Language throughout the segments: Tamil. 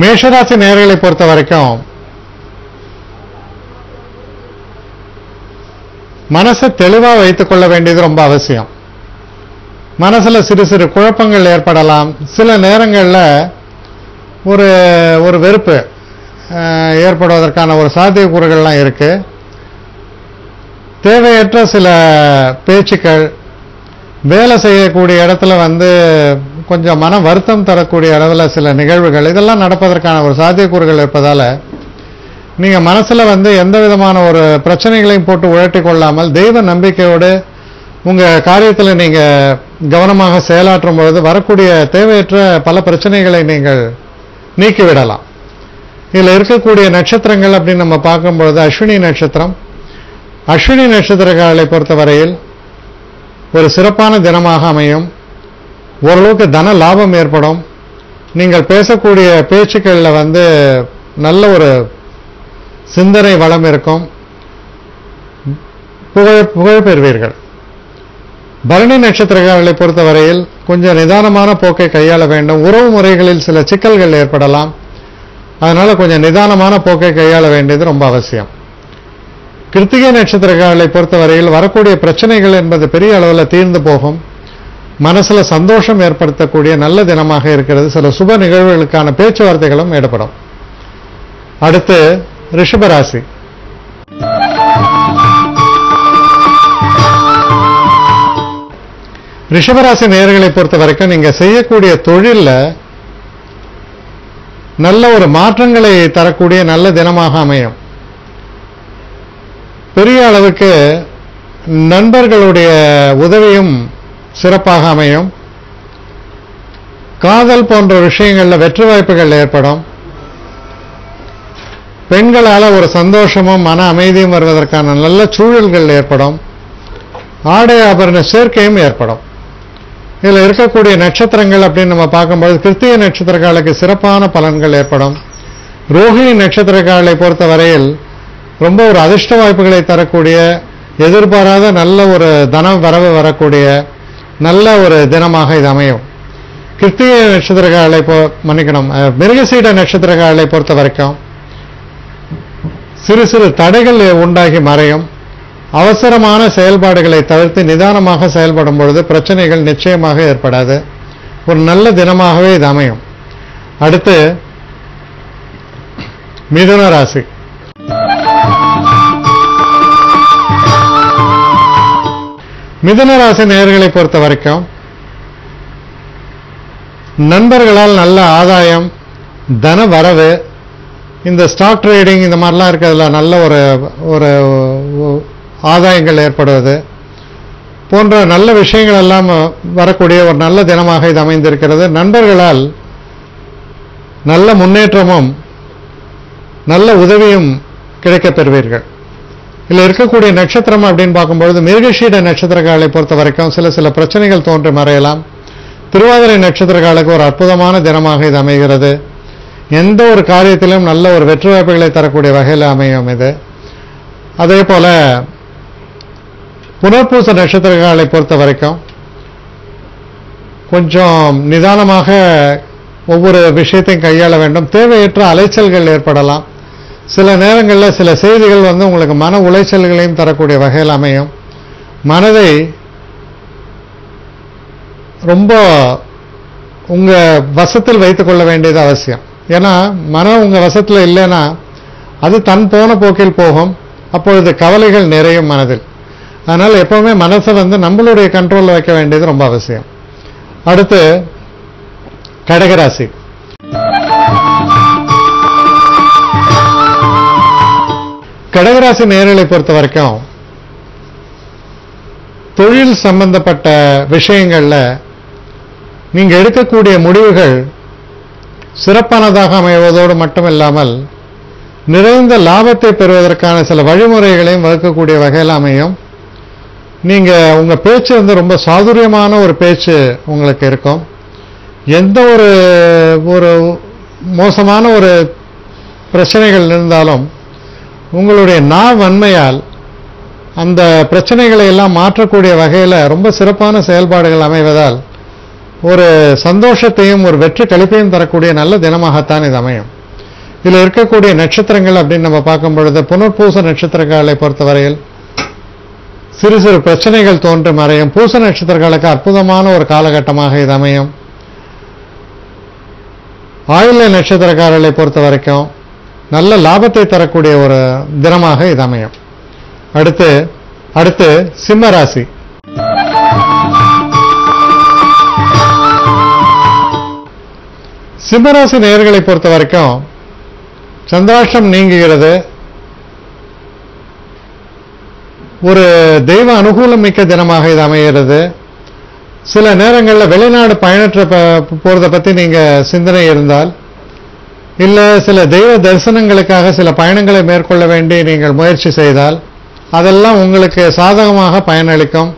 மேஷராசி நேயர்களை பொறுத்த வரைக்கும் மனசை தெளிவா வைத்துக் கொள்ள வேண்டியது ரொம்ப அவசியம். மனசுல சிறு சிறு குழப்பங்கள் ஏற்படலாம். சில நேரங்களில் ஒரு வெறுப்பு ஏற்படுவதற்கான ஒரு சாத்தியக்கூறுகள்லாம் இருக்கு. தேவையற்ற சில பேச்சுக்கள், வேலை செய்யக்கூடிய இடத்துல கொஞ்சம் மன வருத்தம் தரக்கூடிய இடத்துல சில நிகழ்வுகள், இதெல்லாம் நடப்பதற்கான ஒரு சாத்தியக்கூறுகள் இருப்பதால நீங்க மனசுல எந்த விதமான ஒரு பிரச்சனைகளையும் போட்டு உழட்டி கொள்ளாமல் தெய்வ நம்பிக்கையோடு உங்க காரியத்தில் நீங்க கவனமாக செயலாற்றும் பொழுது வரக்கூடிய தேவையற்ற பல பிரச்சனைகளை நீங்கள் நீக்கிவிடலாம். இதுல இருக்கக்கூடிய நட்சத்திரங்கள் அப்படின்னு நம்ம பார்க்கும்பொழுது அஸ்வினி நட்சத்திரம். அஸ்வினி நட்சத்திரங்களை பொறுத்தவரையில் ஒரு சிறப்பான தினமாக அமையும். ஓரளவுக்கு தன லாபம் ஏற்படும். நீங்கள் பேசக்கூடிய பேச்சுக்களில் நல்ல ஒரு சிந்தனை வளம் இருக்கும். புகழ் பெறுவீர்கள். பரணி நட்சத்திரங்களை பொறுத்தவரையில் கொஞ்சம் நிதானமான போக்கை கையாள வேண்டும். உறவு முறைகளில் சில சிக்கல்கள் ஏற்படலாம். அதனால கொஞ்சம் நிதானமான போக்கை கையாள வேண்டியது ரொம்ப அவசியம். கிருத்திகை நட்சத்திரங்களை பொறுத்தவரையில் வரக்கூடிய பிரச்சனைகள் என்பது பெரிய அளவில் தீர்ந்து போகும். மனசுல சந்தோஷம் ஏற்படுத்தக்கூடிய நல்ல தினமாக இருக்கிறது. சில சுப நிகழ்வுகளுக்கான பேச்சுவார்த்தைகளும் ஈடுபடும். அடுத்து ரிஷபராசி. ரிஷபராசி நேயர்களை பொறுத்த வரைக்கும் நீங்க செய்யக்கூடிய தொழில்ல நல்ல ஒரு மாற்றங்களை தரக்கூடிய நல்ல தினமாக அமையும். பெரிய அளவுக்கு நண்பர்களுடைய உதவியும் சிறப்பாக அமையும். காதல் போன்ற விஷயங்கள்ல வெற்றி வாய்ப்புகள் ஏற்படும். பெண்களால ஒரு சந்தோஷமும் மன அமைதியும் வருவதற்கான நல்ல சூழல்கள் ஏற்படும். ஆடை ஆபரண சேர்க்கையும் ஏற்படும். இதுல இருக்கக்கூடிய நட்சத்திரங்கள் அப்படின்னு நம்ம பார்க்கும்போது கிருத்திகை நட்சத்திரக்காலுக்கு சிறப்பான பலன்கள் ஏற்படும். ரோஹிணி நட்சத்திரக்காலை பொறுத்த வரையில் ரொம்ப ஒரு அதிர்ஷ்ட வாய்ப்புகளை தரக்கூடிய, எதிர்பாராத நல்ல ஒரு தன வரவு வரக்கூடிய நல்ல ஒரு தினமாக இது அமையும். கிருத்திகை நட்சத்திரக்காலை மிருகசீட நட்சத்திரக்காலை பொறுத்த வரைக்கும் சிறு சிறு தடைகள் உண்டாகி மறையும். அவசரமான செயல்பாடுகளை தவிர்த்து நிதானமாக செயல்படும் பொழுது பிரச்சனைகள் நிச்சயமாக ஏற்படாது. ஒரு நல்ல தினமாகவே இது அமையும். அடுத்து மிதுன ராசி. மிதுன ராசி நேயர்களை பொறுத்த வரைக்கும் நண்பர்களால் நல்ல ஆதாயம், தன வரவு, இந்த ஸ்டாக் ட்ரேடிங் இந்த மாதிரிலாம் இருக்கிறதுல நல்ல ஒரு ஆதாயங்கள் ஏற்படுவது போன்ற நல்ல விஷயங்கள் எல்லாம் வரக்கூடிய ஒரு நல்ல தினமாக இது அமைந்திருக்கிறது. நண்பர்களால் நல்ல முன்னேற்றமும் நல்ல உதவியும் கிடைக்கப் பெறுவீர்கள். இதில் இருக்கக்கூடிய நட்சத்திரம் அப்படின்னு பார்க்கும்பொழுது மிருகசீட நட்சத்திரக்காலை பொறுத்த வரைக்கும் சில பிரச்சனைகள் தோன்றி மறையலாம். திருவாதிரை நட்சத்திரக்காலுக்கு ஒரு அற்புதமான தினமாக இது அமைகிறது. எந்த ஒரு காரியத்திலும் நல்ல ஒரு வெற்றி வாய்ப்புகளை தரக்கூடிய வகையில் அமையும் இது. அதே போல புனர்பூச நட்சத்திரங்களை பொறுத்த வரைக்கும் கொஞ்சம் நிதானமாக ஒவ்வொரு விஷயத்தையும் கையாள வேண்டும். தேவையற்ற அலைச்சல்கள் ஏற்படலாம். சில நேரங்களில் சில செய்திகள் உங்களுக்கு மன உளைச்சல்களையும் தரக்கூடிய வகையில் அமையும். மனதை ரொம்ப உங்க வசத்தில் வைத்துக் கொள்ள வேண்டியது அவசியம். ஏன்னா மனம் உங்க வசத்தில் இல்லைன்னா அது தன் போன போக்கில் போகும். அப்பொழுது கவலைகள் நிறையும் மனதில். அதனால எப்பவுமே மனசை நம்மளுடைய கண்ட்ரோல்ல வைக்க வேண்டியது ரொம்ப அவசியம். அடுத்து கடகராசி. கடகராசி நேயர்களை பொறுத்த வரைக்கும் தொழில் சம்பந்தப்பட்ட விஷயங்கள்ல நீங்க எடுக்கக்கூடிய முடிவுகள் சிறப்பானதாக அமைவதோடு மட்டுமில்லாமல் நிறைந்த லாபத்தை பெறுவதற்கான சில வழிமுறைகளையும் வகுக்கக்கூடிய வகையில் அமையும். நீங்க உங்க பேச்சு ரொம்ப சாதுரியமான ஒரு பேச்சு உங்களுக்கு இருக்கும். எந்த ஒரு மோசமான ஒரு பிரச்சனைகள் இருந்தாலும் உங்களுடைய வன்மையால் அந்த பிரச்சனைகளை எல்லாம் மாற்றக்கூடிய வகையில் ரொம்ப சிறப்பான செயல்பாடுகள் அமைவதால் ஒரு சந்தோஷத்தையும் ஒரு வெற்றி களிப்பையும் தரக்கூடிய நல்ல தினமாகத்தான் இது அமையும். இதில் இருக்கக்கூடிய நட்சத்திரங்கள் அப்படின்னு நம்ம பார்க்கும் பொழுது புனர்பூச நட்சத்திரங்களை பொறுத்தவரையில் சிறு சிறு பிரச்சனைகள் தோன்றி மறையும். பூச நட்சத்திரங்களுக்கு அற்புதமான ஒரு காலகட்டமாக இது அமையும். ஆயில்ய நட்சத்திரக்காரர்களை பொறுத்த வரைக்கும் நல்ல லாபத்தை தரக்கூடிய ஒரு தினமாக இது அமையும். அடுத்து சிம்ம ராசி. சிம்மராசி நேயர்களை பொறுத்த வரைக்கும் சந்திராஷ்டம் நீங்குகிறது. ஒரு தெய்வ அனுகூலம் மிக்க தினமாக இது அமைகிறது. சில நேரங்களில் வெளிநாடு பயணற்ற போறதை பத்தி நீங்க சிந்தனை இருந்தால், இல்ல சில தெய்வ தரிசனங்களுக்காக சில பயணங்களை மேற்கொள்ள வேண்டி நீங்கள் முயற்சி செய்தால் அதெல்லாம் உங்களுக்கு சாதகமாக பயனளிக்கும்.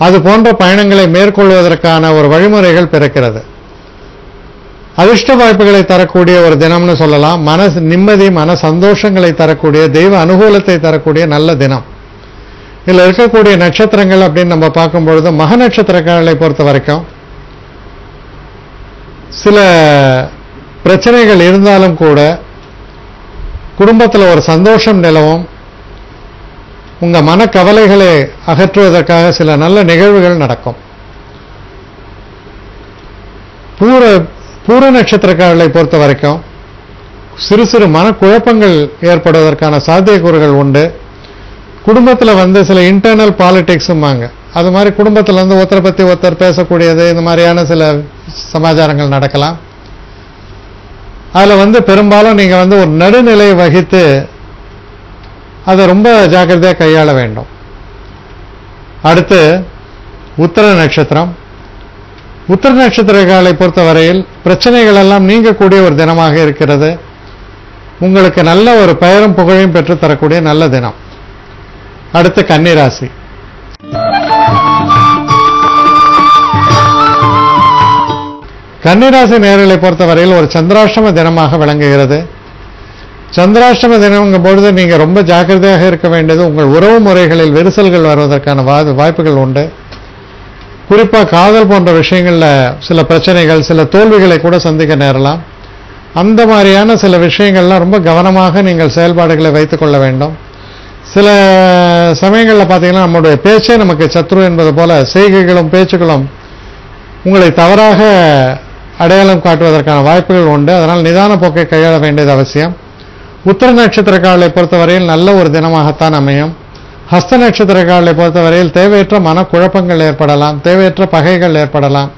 அது போன்ற பயணங்களை மேற்கொள்வதற்கான ஒரு வழிமுறைகள் பிறக்கிறது. அதிர்ஷ்ட வாய்ப்புகளை தரக்கூடிய ஒரு தினம்னு சொல்லலாம். மன நிம்மதி, மன சந்தோஷங்களை தரக்கூடிய, தெய்வ அனுகூலத்தை தரக்கூடிய நல்ல தினம். இதில் இருக்கக்கூடிய நட்சத்திரங்கள் அப்படின்னு நம்ம பார்க்கும்பொழுது மக நட்சத்திரக்காரர்களை பொறுத்த வரைக்கும் சில பிரச்சனைகள் இருந்தாலும் கூட குடும்பத்தில் ஒரு சந்தோஷம் நிலவும். உங்க மனக்கவலைகளை அகற்றுவதற்காக சில நல்ல நிகழ்வுகள் நடக்கும். பூர நட்சத்திரக்காரர்களை பொறுத்த வரைக்கும் சிறு சிறு மனக்குழப்பங்கள் ஏற்படுவதற்கான சாத்தியக்கூறுகள் உண்டு. குடும்பத்தில் சில இன்டர்னல் பாலிடிக்ஸும்பாங்க, அது மாதிரி குடும்பத்தில் ஒருத்தரை பற்றி ஒருத்தர் பேசக்கூடியது, இந்த மாதிரியான சில சமாச்சாரங்கள் நடக்கலாம். அதில் பெரும்பாலும் நீங்கள் ஒரு நடுநிலை வகித்து அதை ரொம்ப ஜாக்கிரதையாக கையாள வேண்டும். அடுத்து உத்திர நட்சத்திரம். உத்திர நட்சத்திரங்களை பொறுத்தவரையில் பிரச்சனைகள் எல்லாம் நீங்கக்கூடிய ஒரு தினமாக இருக்கிறது. உங்களுக்கு நல்ல ஒரு பெயரும் புகழையும் பெற்று தரக்கூடிய நல்ல தினம். அடுத்து கன்னிராசி. கன்னிராசி நேயர்களை பொறுத்தவரையில் ஒரு சந்திராஷ்டம தினமாக விளங்குகிறது. சந்திராஷ்டம தினம்ங்கும் பொழுது நீங்க ரொம்ப ஜாக்கிரதையாக இருக்க வேண்டியது. உங்கள் உறவு முறைகளில் விரிசல்கள் வருவதற்கான வாய்ப்புகள் உண்டு. குறிப்பாக காதல் போன்ற விஷயங்கள்ல சில பிரச்சனைகள், சில தோல்விகளை கூட சந்திக்க நேரலாம். அந்த மாதிரியான சில விஷயங்கள்லாம் ரொம்ப கவனமாக நீங்கள் செயல்பாடுகளை வைத்துக் கொள்ள வேண்டும். சில சமயங்களில் பார்த்தீங்கன்னா நம்முடைய பேச்சே நமக்கு சத்ரு என்பது போல செய்கைகளும் பேச்சுகளும் உங்களை தவறாக அடையாளம் காட்டுவதற்கான வாய்ப்புகள் உண்டு. அதனால் நிதான போக்கை கையாள வேண்டியது அவசியம். உத்திர நட்சத்திரக்காரர்களை பொறுத்தவரையில் நல்ல ஒரு தினமாகத்தான் அமையும். ஹஸ்த நட்சத்திரக்காரர்களை பொறுத்தவரையில் தேவையற்ற மனக்குழப்பங்கள் ஏற்படலாம், தேவையற்ற பகைகள் ஏற்படலாம்.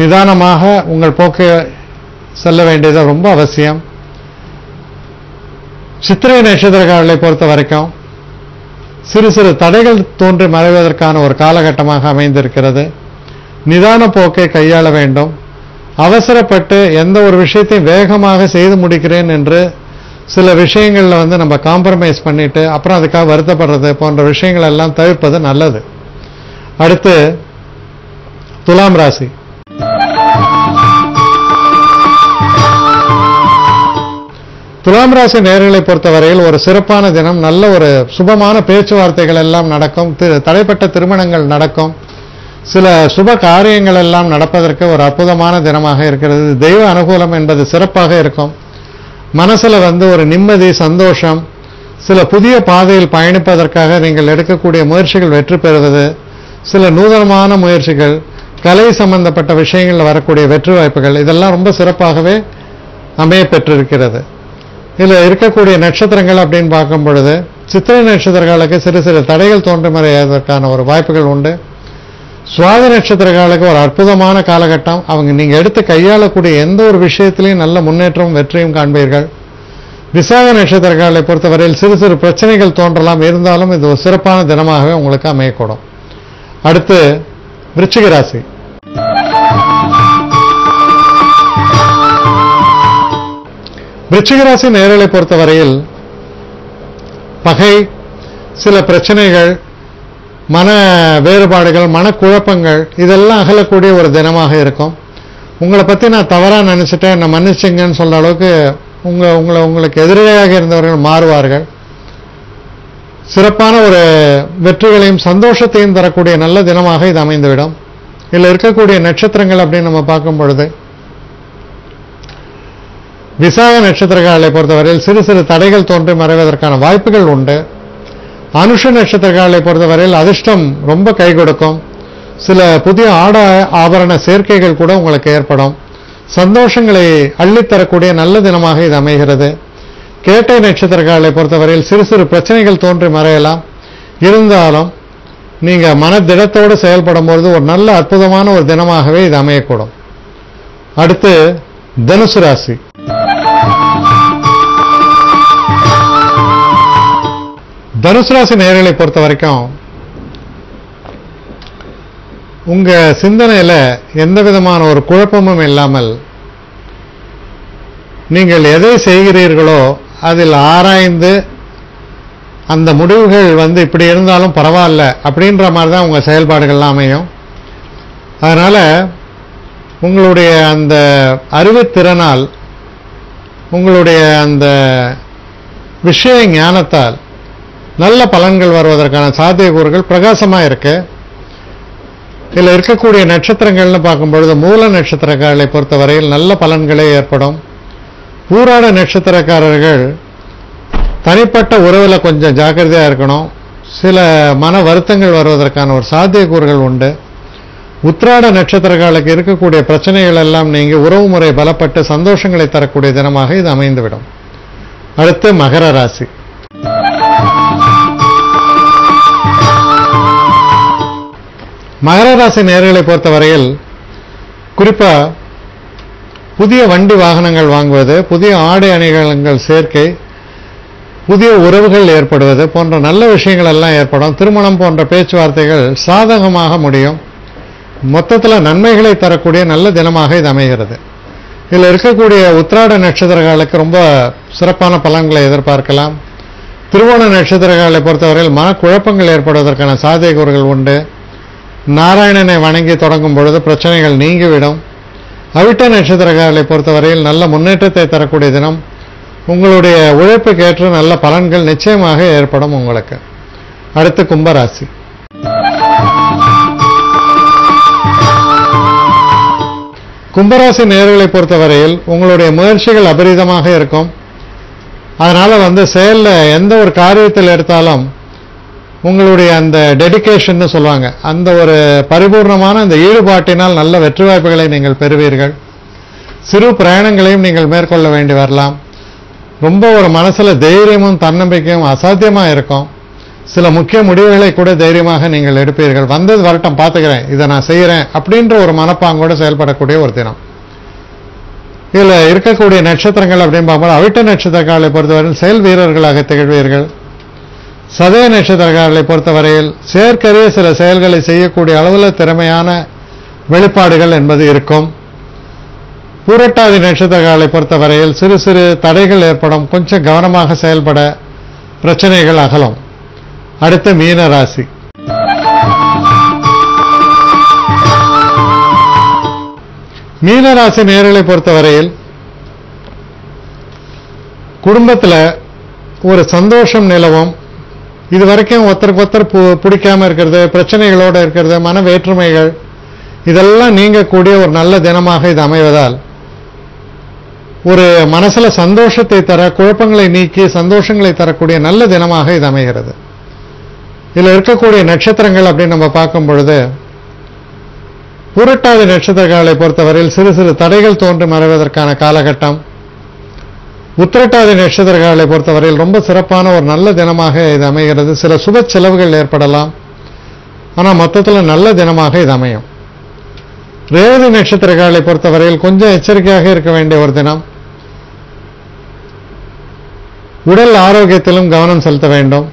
நிதானமாக உங்கள் போக்கை செல்ல வேண்டியது ரொம்ப அவசியம். சித்திரை நட்சத்திரக்காரர்களை பொறுத்த வரைக்கும் சிறு சிறு தடைகள் தோன்றி மறைவதற்கான ஒரு காலகட்டமாக அமைந்திருக்கிறது. நிதான போக்கை கையாள வேண்டும். அவசரப்பட்டு எந்த ஒரு விஷயத்தையும் வேகமாக செய்து முடிக்கிறேன் என்று சில விஷயங்கள்ல நம்ம காம்ப்ரமைஸ் பண்ணிட்டு அப்புறம் அதுக்காக வருத்தப்படுறது போன்ற விஷயங்கள் எல்லாம் தவிர்ப்பது நல்லது. அடுத்து துலாம் ராசி. துலாம் ராசி நேயர்களை பொறுத்தவரையில் ஒரு சிறப்பான தினம். நல்ல ஒரு சுபமான பேச்சுவார்த்தைகள் எல்லாம் நடக்கும். தடைப்பட்ட திருமணங்கள் நடக்கும். சில சுப காரியங்கள் எல்லாம் நடப்பதற்கு ஒரு அற்புதமான தினமாக இருக்கிறது. தெய்வ அனுகூலம் என்பது சிறப்பாக இருக்கும். மனசுல ஒரு நிம்மதி, சந்தோஷம், சில புதிய பாதையில் பயணிப்பதற்காக நீங்கள் எடுக்கக்கூடிய முயற்சிகள் வெற்றி பெறுவது, சில நூதனமான முயற்சிகள், கலை சம்பந்தப்பட்ட விஷயங்களில் வரக்கூடிய வெற்றி வாய்ப்புகள், இதெல்லாம் ரொம்ப சிறப்பாகவே அமைய பெற்றிருக்கிறது. இதில் இருக்கக்கூடிய நட்சத்திரங்கள் அப்படின்னு பார்க்கும் பொழுது சித்திரை நட்சத்திரங்களுக்கு சிறு சிறு தடைகள் தோன்றி மறைவதற்கான ஒரு வாய்ப்புகள் உண்டு. சுவாதி நட்சத்திரங்களுக்கு ஒரு அற்புதமான காலகட்டம். நீங்க எடுத்து கையாளக்கூடிய எந்த ஒரு விஷயத்திலையும் நல்ல முன்னேற்றம், வெற்றியும் காண்பீர்கள். விசாக நட்சத்திரங்களை பொறுத்தவரையில் சிறு சிறு பிரச்சனைகள் தோன்றலாம், இருந்தாலும் இது ஒரு சிறப்பான தினமாகவே உங்களுக்கு அமையக்கூடும். அடுத்து விருச்சிக ராசி. விருச்சிக ராசி நேயர்களை பொறுத்தவரையில் பகை, சில பிரச்சனைகள், மன வேறுபாடுகள், மனக்குழப்பங்கள் இதெல்லாம் அகலக்கூடிய ஒரு தினமாக இருக்கும். உங்களை பத்தி நான் தவறா நினைச்சிட்டேன், நான் மன்னிச்சுங்கன்னு சொல்ற அளவுக்கு உங்களுக்கு எதிரியாக இருந்தவர்கள் மாறுவார்கள். சிறப்பான ஒரு வெற்றிகளையும் சந்தோஷத்தையும் தரக்கூடிய நல்ல தினமாக இது அமைந்துவிடும். இதில் இருக்கக்கூடிய நட்சத்திரங்கள் அப்படின்னு நம்ம பார்க்கும் பொழுது விசாக நட்சத்திரக்காரர்களை பொறுத்தவரையில் சிறு சிறு தடைகள் தோன்றி மறைவதற்கான வாய்ப்புகள் உண்டு. அனுஷ நட்சத்திரக்காரர்களை பொறுத்தவரையில் அதிர்ஷ்டம் ரொம்ப கை கொடுக்கும். சில புதிய ஆபரண சேர்க்கைகள் கூட உங்களுக்கு ஏற்படும். சந்தோஷங்களை அள்ளித்தரக்கூடிய நல்ல தினமாக இது அமைகிறது. கேட்டை நட்சத்திரக்காரர்களை பொறுத்தவரையில் சிறு சிறு பிரச்சனைகள் தோன்றி மறையலாம். இருந்தாலும் நீங்க மனதிடத்தோடு செயல்படும் பொழுது ஒரு நல்ல அற்புதமான ஒரு தினமாகவே இது அமையக்கூடும். அடுத்து தனுசு ராசி. தனுசு ராசி நேயர்களை பொறுத்த வரைக்கும் உங்க சிந்தனையில எந்த விதமான ஒரு குழப்பமும் இல்லாமல் நீங்கள் எதை செய்கிறீர்களோ அதில் ஆராய்ந்து அந்த முடிவுகள் இப்படி இருந்தாலும் பரவாயில்ல அப்படின்ற மாதிரி தான் உங்க செயல்பாடுகள்லாம் அமையும். அதனால உங்களுடைய அந்த அறிவுத்திறனால் உங்களுடைய அந்த விஷய ஞானத்தால் நல்ல பலன்கள் வருவதற்கான சாத்தியக்கூறுகள் பிரகாசமா இருக்கு. இதில் இருக்கக்கூடிய நட்சத்திரங்கள்னு பார்க்கும்பொழுது மூல நட்சத்திரக்காரர்களை பொறுத்தவரையில் நல்ல பலன்களே ஏற்படும். பூராட நட்சத்திரக்காரர்கள் தனிப்பட்ட உறவில் கொஞ்சம் ஜாக்கிரதையா இருக்கணும். சில மன வருத்தங்கள் வருவதற்கான ஒரு சாத்தியக்கூறுகள் உண்டு. உத்திராட நட்சத்திரக்காரர்களுக்கு இருக்கக்கூடிய பிரச்சனைகள் எல்லாம் நீங்கி உறவு முறை பலப்பட்டு சந்தோஷங்களை தரக்கூடிய தினமாக இது அமைந்துவிடும். அடுத்து மகர ராசி. மகர ராசி நேயர்களை பொறுத்தவரையில் குறிப்பா புதிய வண்டி வாகனங்கள் வாங்குவது, புதிய ஆடை அணிகலன்கள் சேர்க்கை, புதிய உறவுகள் ஏற்படுவது போன்ற நல்ல விஷயங்கள் எல்லாம் ஏற்படும். திருமணம் போன்ற பேச்சுவார்த்தைகள் சாதகமாக முடியும். மொத்தத்தில் நன்மைகளை தரக்கூடிய நல்ல தினமாக இது அமைகிறது. இதில் இருக்கக்கூடிய உத்திராட நட்சத்திரங்களுக்கு ரொம்ப சிறப்பான பலன்களை எதிர்பார்க்கலாம். திருவோண நட்சத்திரங்களை பொறுத்தவரையில் மனக்குழப்பங்கள் ஏற்படுவதற்கான சாத்தியக்கூறுகள் உண்டு. நாராயணனை வணங்கி தொடங்கும் பொழுது பிரச்சனைகள் நீங்கிவிடும். அவிட்ட நட்சத்திரங்களை பொறுத்தவரையில் நல்ல முன்னேற்றத்தை தரக்கூடிய தினம். உங்களுடைய உழைப்புக்கேற்ற நல்ல பலன்கள் நிச்சயமாக ஏற்படும் உங்களுக்கு. அடுத்து கும்பராசி. கும்பராசி நேயர்களை பொறுத்தவரையில் உங்களுடைய முயற்சிகள் அபரிதமாக இருக்கும். அதனால செயல்ல எந்த ஒரு காரியத்தில் எடுத்தாலும் உங்களுடைய அந்த டெடிகேஷன் சொல்லுவாங்க, அந்த ஒரு பரிபூர்ணமான அந்த ஈடுபாட்டினால் நல்ல வெற்றி வாய்ப்புகளை நீங்கள் பெறுவீர்கள். சிறு பிரயாணங்களையும் நீங்கள் மேற்கொள்ள வேண்டி வரலாம். ரொம்ப ஒரு மனசுல தைரியமும் தன்னம்பிக்கையும் அசாத்தியமா இருக்கும். சில முக்கிய முடிவுகளை கூட தைரியமாக நீங்கள் எடுப்பீர்கள். வந்தது வரட்டும், பார்த்துக்கிறேன், இதை நான் செய்யறேன் அப்படின்ற ஒரு மனப்பாங்கோடு செயல்படக்கூடிய ஒரு தினம். இதுல இருக்கக்கூடிய நட்சத்திரங்கள் அப்படின்னு பார்க்கும்போது அவிட்ட நட்சத்திரக்காரர்களை பொறுத்தவரையில் செயல் வீரர்களாக திகழ்வீர்கள். சதய நட்சத்திரக்காரர்களை பொறுத்தவரையில் செயற்கரிய சில செயல்களை செய்யக்கூடிய அளவில் திறமையான வெளிப்பாடுகள் என்பது இருக்கும். பூரட்டாதி நட்சத்திரக்காரர்களை பொறுத்தவரையில் சிறு சிறு தடைகள் ஏற்படும். கொஞ்சம் கவனமாக செயல்பட பிரச்சனைகள் அகலும். அடுத்து மீன ராசி. மீனராசி நேயர்களை பொறுத்தவரையில் குடும்பத்தில் ஒரு சந்தோஷம் நிலவும். இதுவரைக்கும் ஒருத்தருக்கு ஒருத்தர் பிடிக்காம இருக்கிறது, பிரச்சனைகளோடு இருக்கிறது, மன வேற்றுமைகள் இதெல்லாம் நீங்கக்கூடிய ஒரு நல்ல தினமாக இது அமைவதால் ஒரு மனசுல சந்தோஷத்தை தர, குழப்பங்களை நீக்கி சந்தோஷங்களை தரக்கூடிய நல்ல தினமாக இது அமைகிறது. இதுல இருக்கக்கூடிய நட்சத்திரங்கள் அப்படின்னு நம்ம பார்க்கும் பொழுது பூரட்டாதி நட்சத்திரங்களை பொறுத்தவரையில் சிறு சிறு தடைகள் தோன்றி மறைவதற்கான காலகட்டம். உத்திரட்டாதி நட்சத்திரங்களை பொறுத்தவரையில் ரொம்ப சிறப்பான ஒரு நல்ல தினமாக இது அமைகிறது. சில சுப செலவுகள் ஏற்படலாம், ஆனால் மொத்தத்தில் நல்ல தினமாக இது அமையும். ரேவதி நட்சத்திரங்களை பொறுத்தவரையில் கொஞ்சம் எச்சரிக்கையாக இருக்க வேண்டிய ஒரு தினம். உடல் ஆரோக்கியத்திலும் கவனம் செலுத்த வேண்டும்.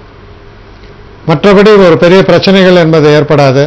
மற்றபடி ஒரு பெரிய பிரச்சனைகள் என்பது ஏற்படாது.